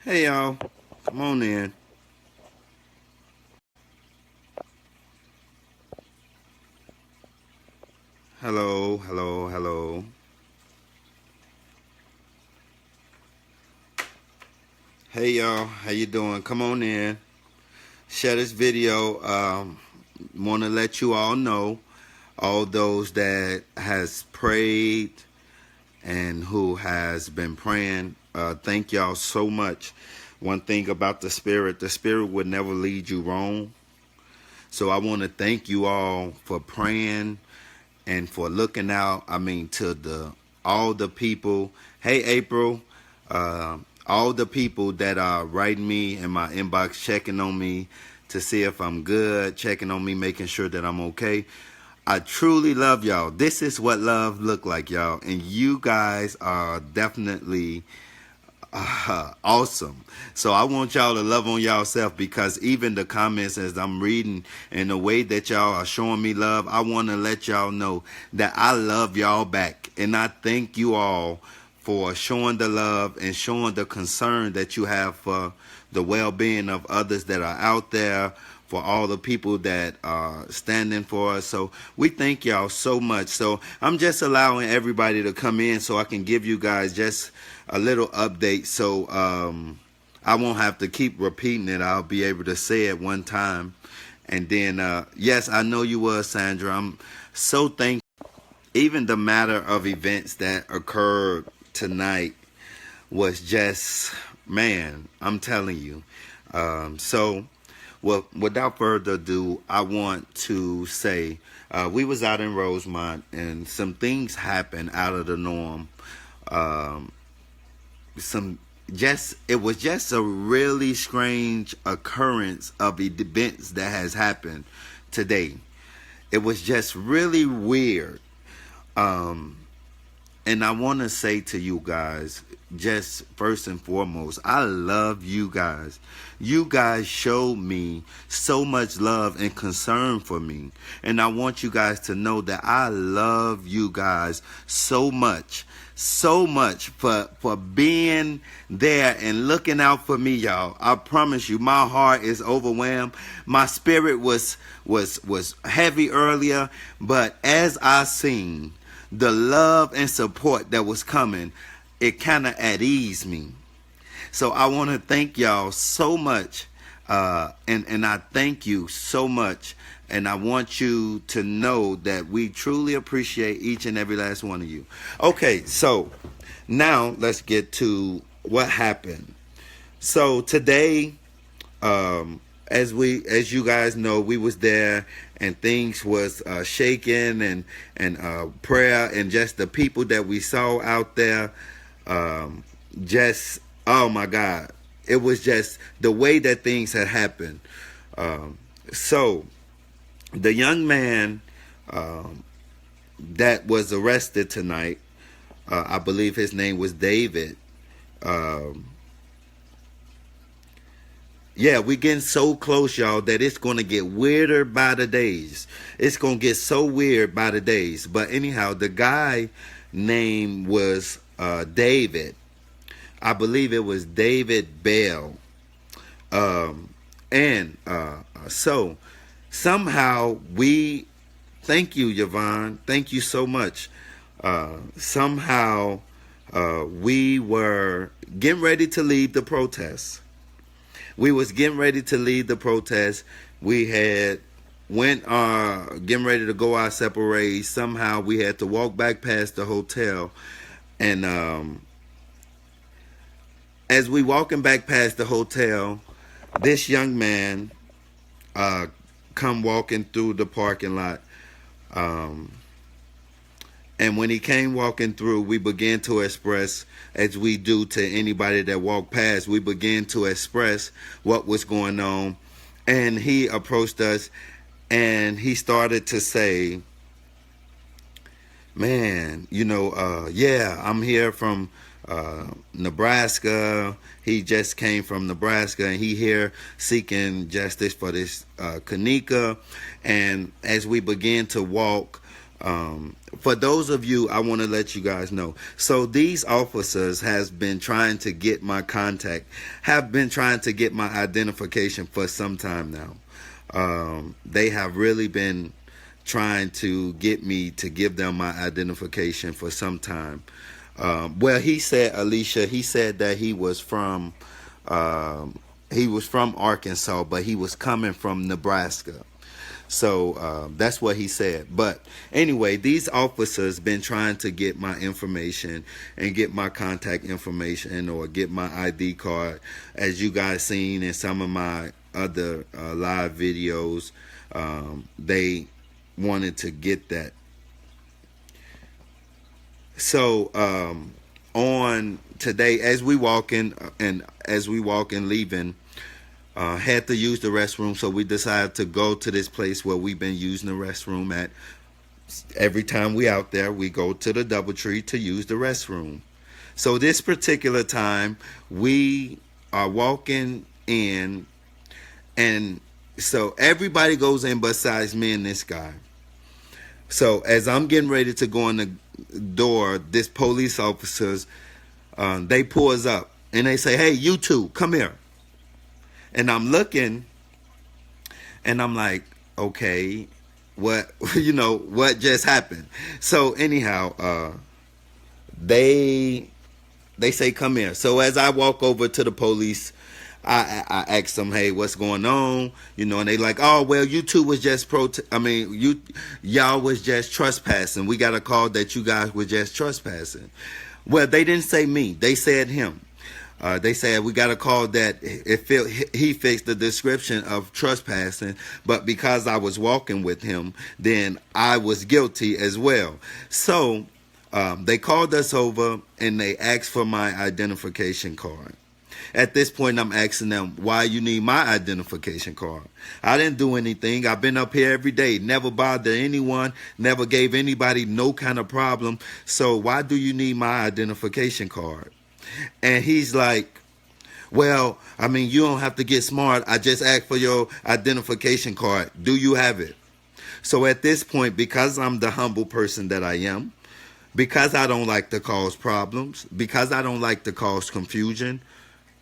Hey y'all, come on in. Hello, hello, hello. Hey y'all, how you doing? Come on in. Share this video. Want to let you all know, all those that has prayed and who has been praying. Thank y'all so much. One thing about the spirit would never lead you wrong. So I want to thank you all for praying and for looking out. I mean, to the all the people. Hey, April. All the people that are writing me in my inbox, checking on me to see if I'm good, checking on me, making sure that I'm okay. I truly love y'all. This is what love look like, y'all. And you guys are definitely awesome. So I want y'all to love on y'all self, because even the comments as I'm reading and the way that y'all are showing me love, I want to let y'all know that I love y'all back. And I thank you all for showing the love and showing the concern that you have for the well-being of others that are out there, for all the people that are standing for us. So we thank y'all so much. So I'm just allowing everybody to come in so I can give you guys just a little update. So I won't have to keep repeating it. I'll be able to say it one time. And then, yes, I know you were, Sandra. I'm so thankful. Even the matter of events that occurred tonight was just, man, I'm telling you. So, well, without further ado, I want to say we was out in Rosemont and some things happened out of the norm. Um, it was just a really strange occurrence of events that has happened today. It was just really weird. Um, And I want to say to you guys, just first and foremost, I love you guys. You guys showed me so much love and concern for me. And I want you guys to know that I love you guys so much for being there and looking out for me, y'all. I promise you, my heart is overwhelmed. My spirit was heavy earlier, but as I sing the love and support that was coming, it kind of at ease me. So I want to thank y'all so much, and I thank you so much, and I want you to know that we truly appreciate each and every last one of you. Okay, so now let's get to what happened. So today, as you guys know, we was there and things was shaking and prayer and just the people that we saw out there, just, oh my God, it was just the way that things had happened. So the young man that was arrested tonight, I believe his name was David. Um, Yeah, we getting so close, y'all, that it's going to get weirder by the days. It's going to get so weird by the days. But anyhow, the guy name was David. I believe it was David Bell. And so somehow thank you, Yvonne. Thank you so much. Somehow we were getting ready to leave the protest. We was getting ready to leave the protest. We had went getting ready to go our separate ways. Somehow we had to walk back past the hotel, and as we walking back past the hotel, this young man come walking through the parking lot. Um, And when he came walking through, we began to express, as we do to anybody that walked past, we began to express what was going on. And he approached us and he started to say, man, yeah, I'm here from Nebraska. He just came from Nebraska and he here seeking justice for this Kanika. And as we began to walk, For those of you, I want to let you guys know. So these officers has been trying to get my contact, have been trying to get my identification for some time now. They have really been trying to get me to give them my identification for some time. Well, he said, Alicia, he said that he was from Arkansas, but he was coming from Nebraska. So that's what he said. But anyway, these officers been trying to get my information and get my contact information or get my ID card. As you guys seen in some of my other live videos, they wanted to get that. So on today, as we walk in leaving, had to use the restroom, so we decided to go to this place where we've been using the restroom at. Every time we out there, we go to the DoubleTree to use the restroom. So this particular time, we are walking in, and so everybody goes in besides me and this guy. So as I'm getting ready to go in the door, this police officers, they pull us up, and they say, "Hey, you two, come here." And I'm looking, and I'm like, okay, what, what just happened? So anyhow, they say, "Come here." So as I walk over to the police, I ask them, "Hey, what's going on?" And they like, "Oh, well, you two was just y'all was just trespassing. We got a call that you guys were just trespassing." Well, they didn't say me. They said him. They said we got a call that he fixed the description of trespassing, but because I was walking with him, then I was guilty as well. So they called us over and they asked for my identification card. At this point, I'm asking them, why you need my identification card? I didn't do anything. I've been up here every day, never bothered anyone, never gave anybody no kind of problem. So why do you need my identification card? And he's like, "Well, you don't have to get smart. I just asked for your identification card. Do you have it?" So at this point, because I'm the humble person that I am, because I don't like to cause problems, because I don't like to cause confusion,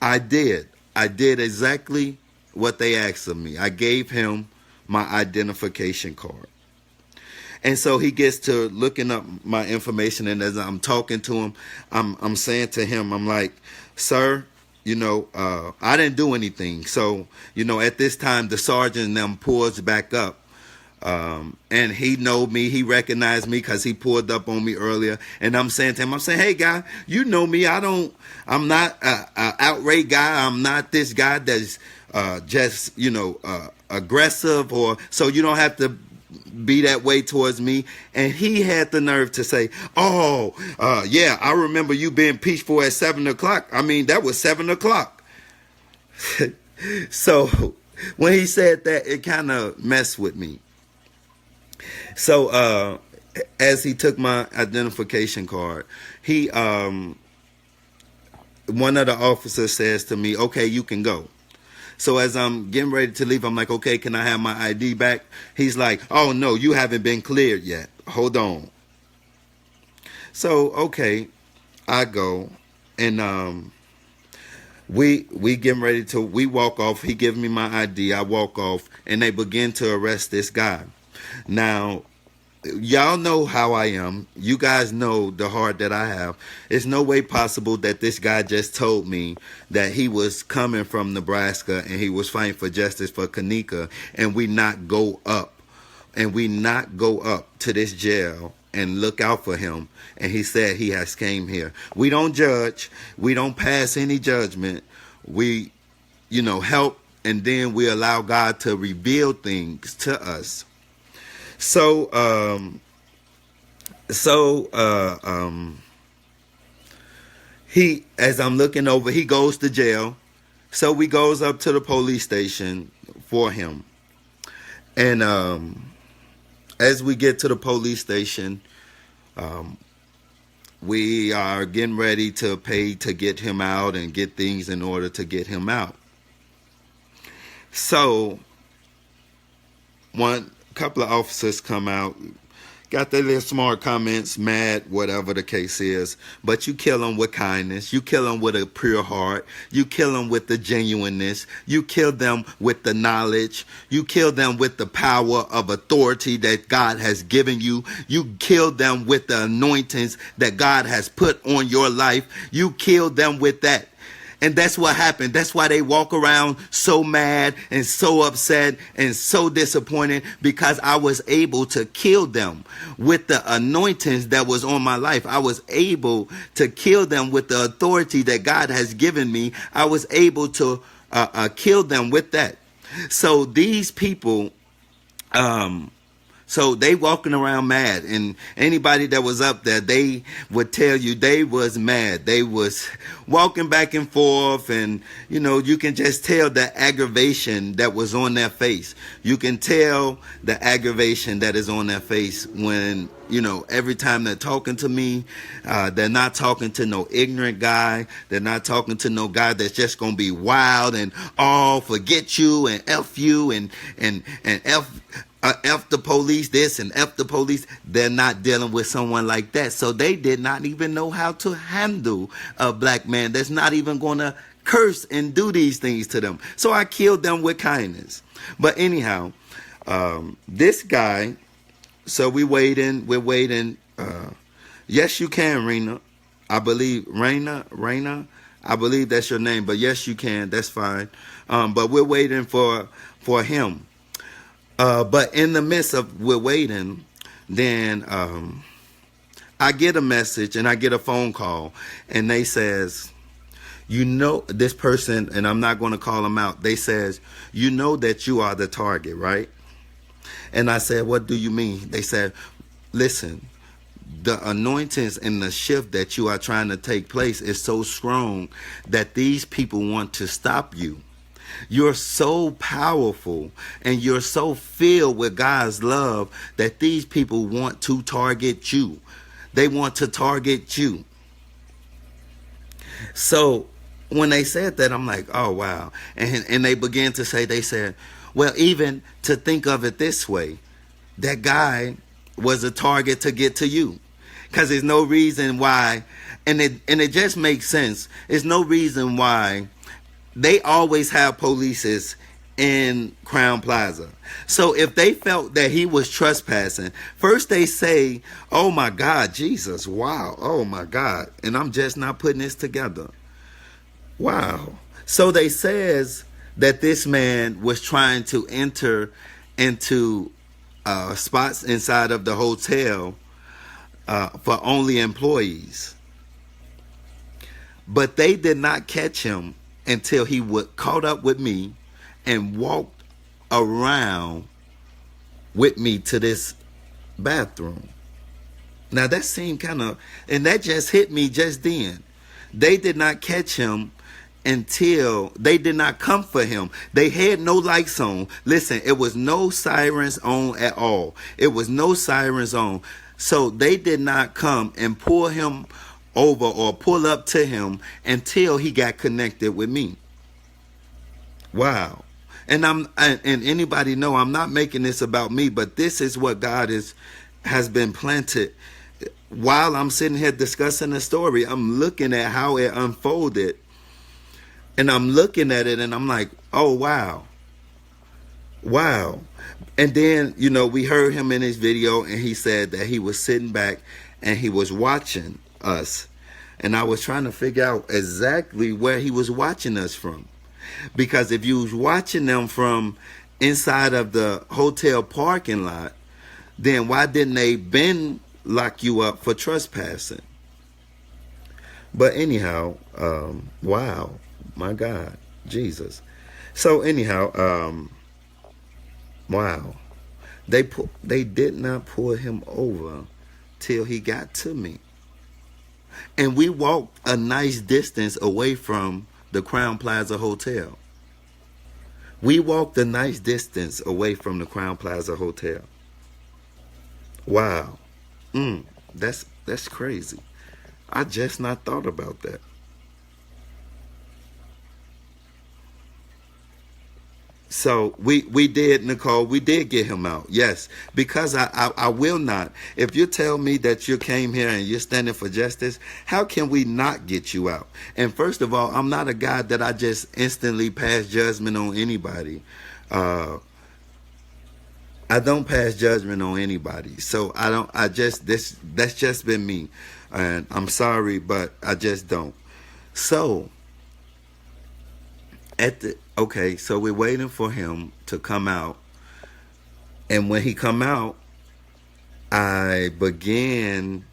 I did exactly what they asked of me. I gave him my identification card. And so he gets to looking up my information, and as I'm talking to him, I'm saying to him, I'm like, "Sir, I didn't do anything." So, at this time, the sergeant and them pulls back up, and he know me, he recognized me because he pulled up on me earlier. And I'm saying to him, "Hey, guy, you know me. I'm not a outrage guy. I'm not this guy that's just, aggressive, or so you don't have to be that way towards me." And he had the nerve to say, "Oh, yeah, I remember you being peaceful at 7 o'clock. That was 7 o'clock." So when he said that, it kind of messed with me. So as he took my identification card, one of the officers says to me, "Okay, you can go." So as I'm getting ready to leave, I'm like, "Okay, can I have my ID back?" He's like, "Oh, no, you haven't been cleared yet. Hold on." So, okay, I go, and we getting ready to, we walk off. He gives me my ID. I walk off, and they begin to arrest this guy. Now, y'all know how I am. You guys know the heart that I have. It's no way possible that this guy just told me that he was coming from Nebraska and he was fighting for justice for Kanika, and we not go up to this jail and look out for him. And he said he has came here. We don't judge. We don't pass any judgment. We, help, and then we allow God to reveal things to us. So, he, as I'm looking over, he goes to jail. So we goes up to the police station for him. And, as we get to the police station, we are getting ready to pay to get him out and get things in order to get him out. So, couple of officers come out, got their little smart comments, mad, whatever the case is. But you kill them with kindness. You kill them with a pure heart. You kill them with the genuineness. You kill them with the knowledge. You kill them with the power of authority that God has given you. You kill them with the anointings that God has put on your life. You kill them with that. And that's what happened. That's why they walk around so mad and so upset and so disappointed, because I was able to kill them with the anointings that was on my life. I was able to kill them with the authority that God has given me. I was able to kill them with that. So these people, so they walking around mad, and anybody that was up there, they would tell you they was mad. They was walking back and forth, and you can just tell the aggravation that was on their face. You can tell the aggravation that is on their face when, every time they're talking to me, they're not talking to no ignorant guy. They're not talking to no guy that's just going to be wild and forget you and F you and F the police this and F the police. They're not dealing with someone like that. So they did not even know how to handle a black man that's not even going to curse and do these things to them. So I killed them with kindness. But anyhow, this guy, so we're waiting. Yes, you can, Rena. I believe, Raina, I believe that's your name. But yes, you can. That's fine. But we're waiting for him. But in the midst of we're waiting, then I get a message and I get a phone call, and they says, this person, and I'm not going to call them out. They says, that you are the target, right? And I said, what do you mean? They said, listen, the anointings and the shift that you are trying to take place is so strong that these people want to stop you. You're so powerful and you're so filled with God's love that these people want to target you. They want to target you. So when they said that, I'm like, oh, wow. And they began to say, they said, well, even to think of it this way, that guy was a target to get to you. Because there's no reason why, and it just makes sense. There's no reason why they always have police in Crown Plaza. So if they felt that he was trespassing, first they say, oh my God, Jesus, wow, oh my God. And I'm just not putting this together. Wow. So they says that this man was trying to enter into spots inside of the hotel for only employees. But they did not catch him until he caught up with me and walked around with me to this bathroom. Now that seemed and that just hit me just then. They did not catch him until they did not come for him. They had no lights on. Listen, it was no sirens on at all. It was no sirens on. So they did not come and pull him over or pull up to him until he got connected with me. Wow. And anybody know I'm not making this about me, but this is what God has been planted. While I'm sitting here discussing the story, I'm looking at how it unfolded, and I'm looking at it and I'm like, oh wow. And then we heard him in his video, and he said that he was sitting back and he was watching us, and I was trying to figure out exactly where he was watching us from, because if you was watching them from inside of the hotel parking lot, then why didn't they been lock you up for trespassing? But anyhow, wow, my God, Jesus. So anyhow, wow, they did not pull him over till he got to me. And we walked a nice distance away from the Crown Plaza Hotel. We walked a nice distance away from the Crown Plaza Hotel. Wow. That's crazy. I just not thought about that. So we did, Nicole, we did get him out. Yes, because I will not. If you tell me that you came here and you're standing for justice, how can we not get you out? And first of all, I'm not a guy that I just instantly pass judgment on anybody. I don't pass judgment on anybody. So that's just been me. And I'm sorry, but I just don't. So so we're waiting for him to come out. And when he come out, I began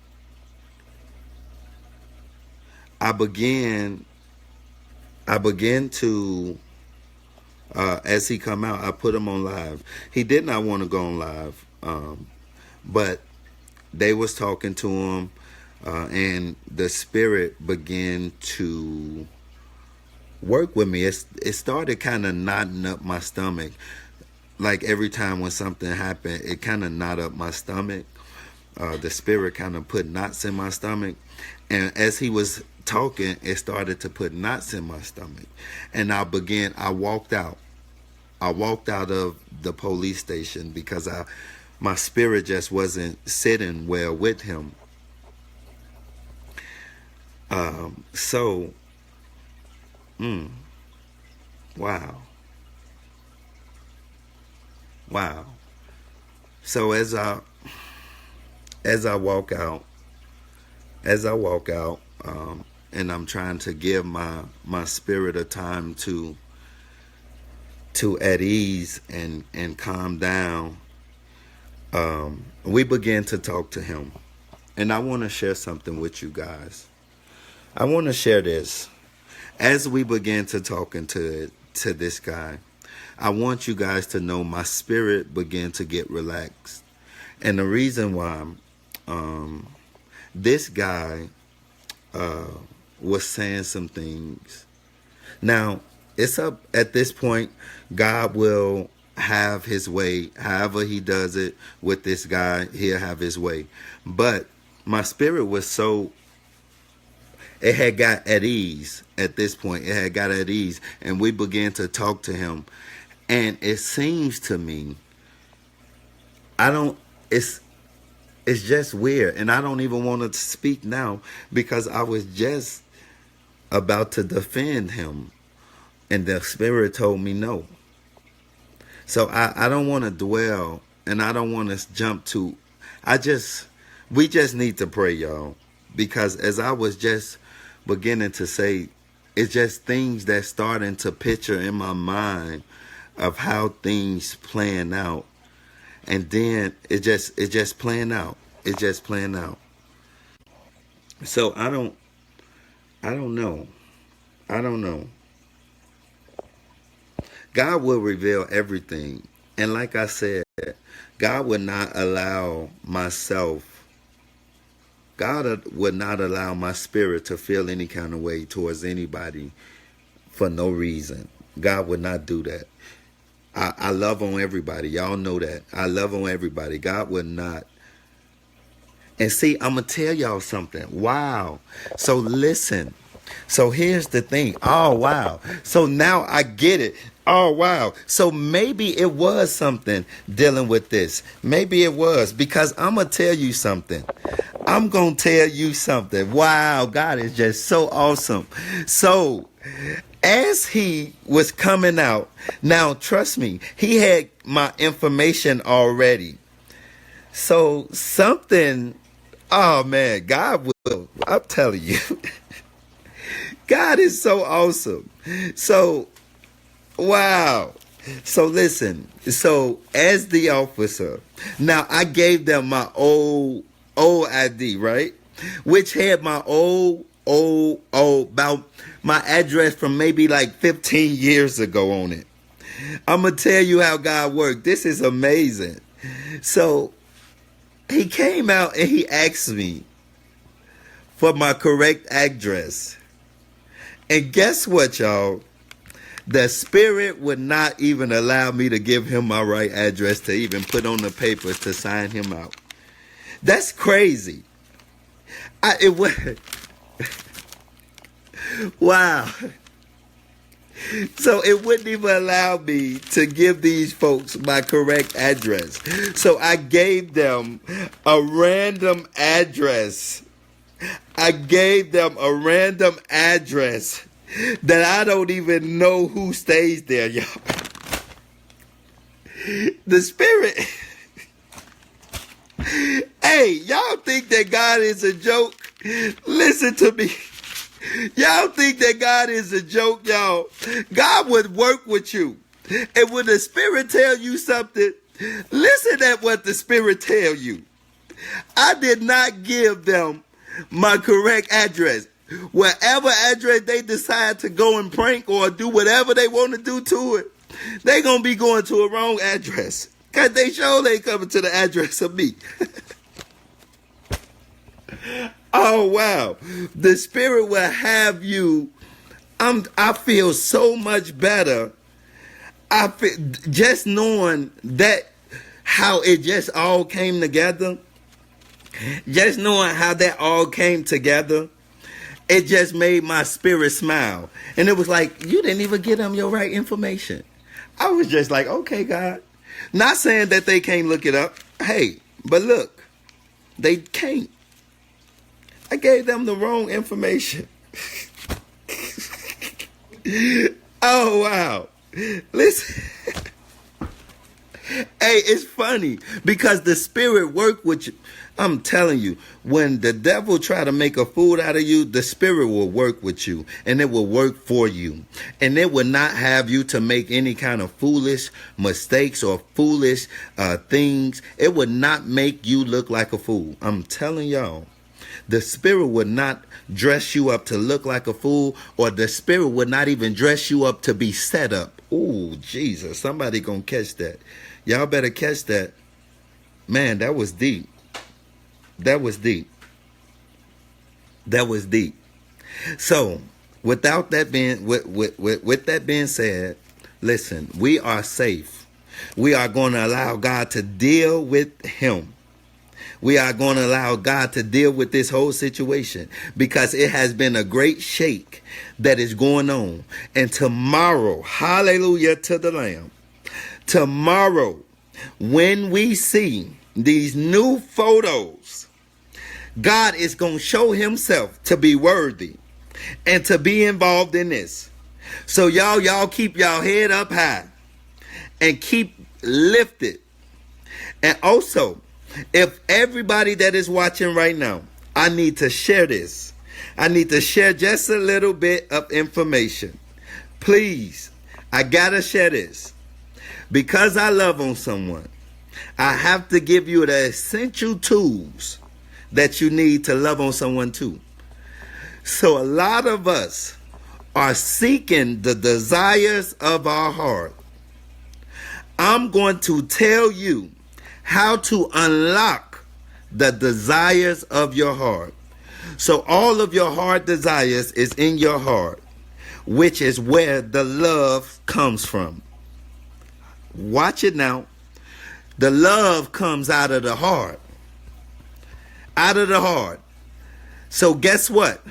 to as he come out, I put him on live. He did not want to go on live, but they was talking to him, and the Spirit began to work with me. It started kind of knotting up my stomach. Like every time when something happened, it kind of knot up my stomach. The Spirit kind of put knots in my stomach. And as he was talking, it started to put knots in my stomach. And I walked out. I walked out of the police station because my spirit just wasn't sitting well with him. Wow. So as I walk out, and I'm trying to give my spirit a time to at ease and calm down, we began to talk to him. And I want to share something with you guys. I want to share this. As we began to talking to this guy, I want you guys to know my spirit began to get relaxed. And the reason why, this guy was saying some things. Now, it's up at this point. God will have his way. However he does it with this guy, he'll have his way. But my spirit was it had got at ease at this point. It had got at ease. And we began to talk to him. And it seems to me, it's just weird. And I don't even want to speak now because I was just about to defend him. And the Spirit told me no. So I don't want to dwell, and I don't want to jump to, we just need to pray, y'all. Because as I was just beginning to say, it's just things that starting to picture in my mind of how things playing out. And then it just playing out. It's just playing out. So I don't know. God will reveal everything. And like I said, God would not allow my spirit to feel any kind of way towards anybody for no reason. God would not do that. I love on everybody. Y'all know that. I love on everybody. God would not. And see, I'm going to tell y'all something. Wow. So listen. So here's the thing. Oh, wow. So now I get it. Oh, wow. So maybe it was something dealing with this. Maybe it was, because I'm going to tell you something. Wow. God is just so awesome. So as he was coming out, now trust me, he had my information already. So something, oh man, God will, I'm telling you. God is so awesome. So, wow. So listen. So as the officer, now I gave them my old ID, right? Which had my old, about my address from maybe like 15 years ago on it. I'm going to tell you how God worked. This is amazing. So he came out and he asked me for my correct address. And guess what, y'all? The Spirit would not even allow me to give him my right address to even put on the papers to sign him out. That's crazy. Wow. So it wouldn't even allow me to give these folks my correct address. So I gave them a random address. I gave them a random address that I don't even know who stays there, y'all. The Spirit. Hey, y'all think that God is a joke? Listen to me. Y'all think that God is a joke, y'all? God would work with you. And when the Spirit tell you something, listen at what the Spirit tell you. I did not give them my correct address. Whatever address they decide to go and prank or do whatever they want to do to it, they going to be going to a wrong address. Because they sure ain't coming to the address of me. Oh, wow. The Spirit will have you. I feel so much better. I feel, just knowing that how it just all came together. Just knowing how that all came together. It just made my spirit smile. And it was like, you didn't even get them your right information. I was just like, okay, God. Not saying that they can't look it up. Hey, but look, they can't. I gave them the wrong information. Oh, wow. Listen. Hey, it's funny because the Spirit work with you. I'm telling you, when the devil try to make a fool out of you, the Spirit will work with you and it will work for you. And it will not have you to make any kind of foolish mistakes or foolish things. It would not make you look like a fool. I'm telling y'all. The Spirit would not dress you up to look like a fool, or the Spirit would not even dress you up to be set up. Oh, Jesus, somebody gonna catch that. Y'all better catch that. Man, that was deep. That was deep. That was deep. So, without that being, with that being said, listen, we are safe. We are going to allow God to deal with him. We are going to allow God to deal with this whole situation because it has been a great shake that is going on. And tomorrow, hallelujah to the Lamb, tomorrow, when we see these new photos, God is going to show himself to be worthy and to be involved in this. So y'all keep y'all head up high and keep lifted. And also, if everybody that is watching right now, I need to share this. I need to share just a little bit of information. Please, I gotta share this. Because I love on someone, I have to give you the essential tools that you need to love on someone too. So a lot of us are seeking the desires of our heart. I'm going to tell you how to unlock the desires of your heart. So all of your heart desires is in your heart, which is where the love comes from. Watch it now. The love comes out of the heart. Out of the heart. So guess what?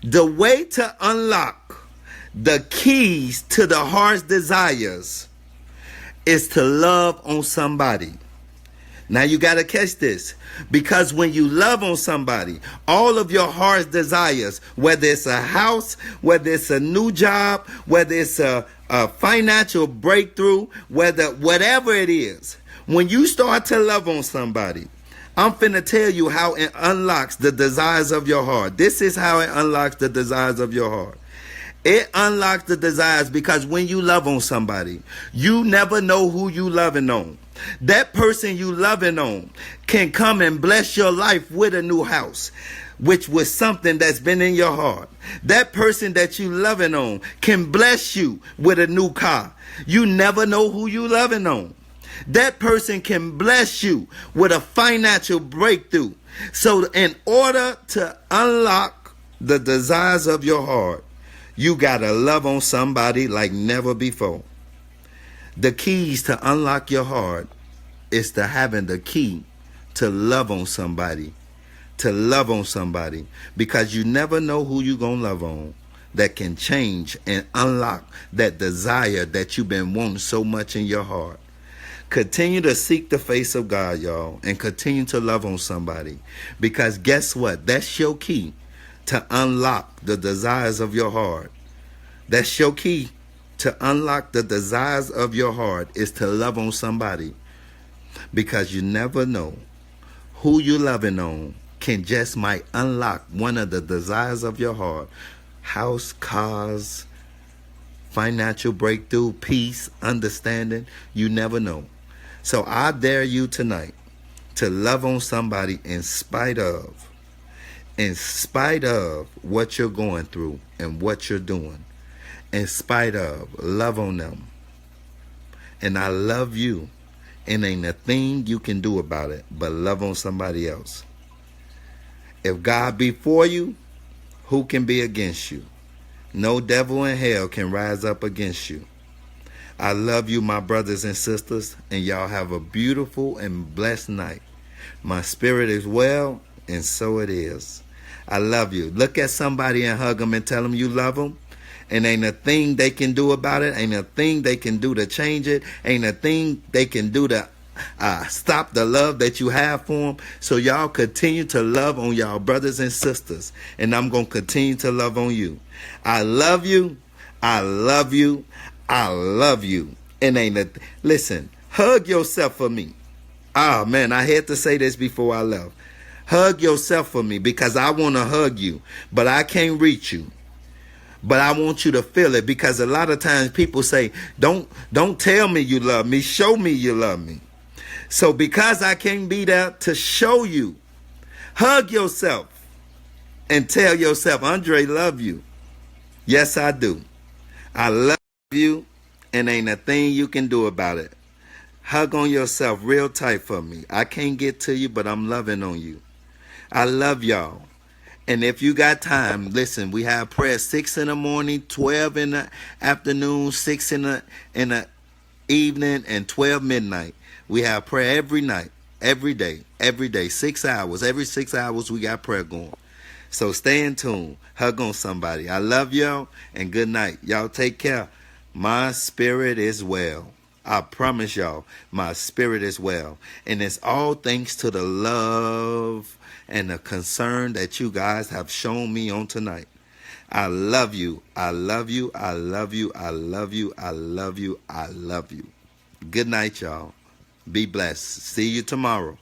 The way to unlock the keys to the heart's desires is to love on somebody. Now you got to catch this, because when you love on somebody, all of your heart's desires, whether it's a house, whether it's a new job, whether it's a financial breakthrough, whatever it is, when you start to love on somebody, I'm finna tell you how it unlocks the desires of your heart. This is how it unlocks the desires of your heart. It unlocks the desires because when you love on somebody, you never know who you loving on. That person you loving on can come and bless your life with a new house, which was something that's been in your heart. That person that you loving on can bless you with a new car. You never know who you loving on. That person can bless you with a financial breakthrough. So in order to unlock the desires of your heart, you got to love on somebody like never before. The keys to unlock your heart is to having the key to love on somebody. To love on somebody. Because you never know who you're going to love on. that can change and unlock that desire that you've been wanting so much in your heart. Continue to seek the face of God, y'all, and continue to love on somebody. Because guess what? That's your key to unlock the desires of your heart. That's your key to unlock the desires of your heart, is to love on somebody. Because you never know who you loving on can just might unlock one of the desires of your heart. House, cars, financial breakthrough, peace, understanding. You never know. So I dare you tonight to love on somebody in spite of what you're going through and what you're doing. In spite of, love on them. And I love you. And ain't a thing you can do about it but love on somebody else. If God be for you, who can be against you? No devil in hell can rise up against you. I love you, my brothers and sisters, and y'all have a beautiful and blessed night. My spirit is well, and so it is. I love you. Look at somebody and hug them and tell them you love them. And ain't a thing they can do about it. Ain't a thing they can do to change it. Ain't a thing they can do to stop the love that you have for them. So y'all continue to love on y'all brothers and sisters. And I'm going to continue to love on you. I love you. I love you. I love you. And listen, hug yourself for me. Oh, man, I had to say this before I left. Hug yourself for me, because I want to hug you, but I can't reach you. But I want you to feel it, because a lot of times people say, don't tell me you love me. Show me you love me. So because I can't be there to show you, hug yourself and tell yourself, Andre, love you. Yes, I do. I love you, and ain't a thing you can do about it. Hug on yourself real tight for me. I can't get to you, but I'm loving on you. I love y'all. And if you got time, listen, we have prayer 6 in the morning, 12 in the afternoon, 6 in the evening, and 12 midnight. We have prayer every night, every day, 6 hours. Every 6 hours we got prayer going. So stay in tune. Hug on somebody. I love y'all, and good night. Y'all take care. My spirit is well. I promise y'all, my spirit is well. And it's all thanks to the love and the concern that you guys have shown me on tonight. I love you. I love you. I love you. I love you. I love you. I love you. Good night, y'all. Be blessed. See you tomorrow.